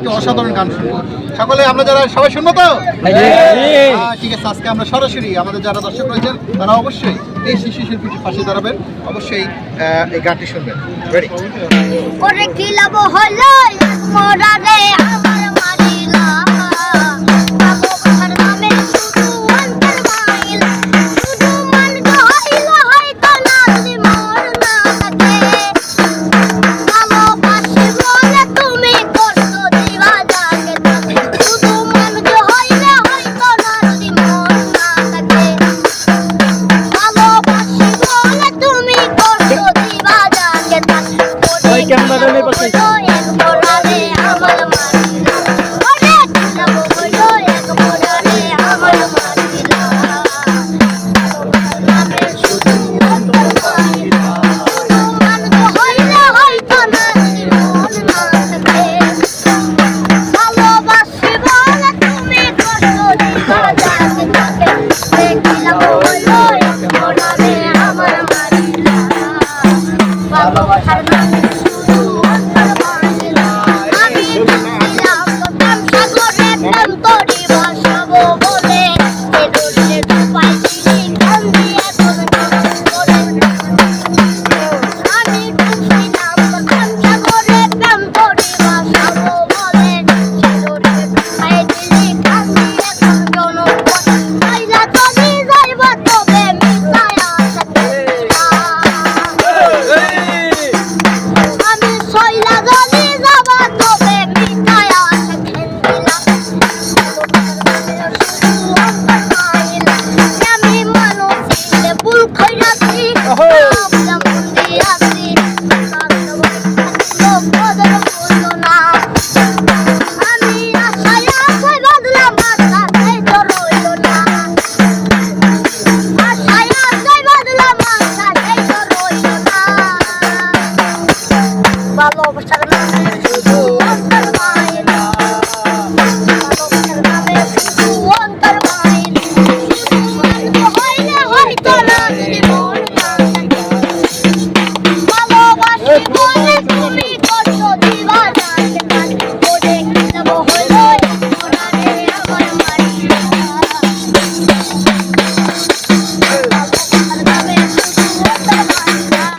একটি অসাধারণ গান শুনবো। সকলে আমরা যারা সবাই শুনবো তো? ঠিক আছে, আজকে আমরা সরাসরি আমাদের যারা দর্শক রয়েছেন তারা অবশ্যই এই শিশু শিল্পীটির পাশে দাঁড়াবেন, অবশ্যই এই গানটি শুনবেন। রেডি? ওরে কি লাভ হলো মোরা রে আমার মারিলা বাবু বাবার নামে শুধু অন্তর মাইল শুধু মন গহইল হয়তো নাচি মোর না থাকে ভালোবাসি বলে তুমি কষ্ট দিবা যাকে তাকে শুধু মন গহইল হয়তো নাচি মোর না থাকে ভালোবাসি বলে তুমি কষ্ট দিবা যাকে তাকে ওই ক্যামেরা নেই পাশে এক মোরারে আমার মারিলা ওরে যাব বলো এক মোরারে আমার মারিলা নামে শুধু অন্তর মারিলা মন হইলে হয়তো নাচি মন না থাকে ভালোবাসি বলে তুমি কষ্ট দিবা যাকে তাকে দেখিলাম বলো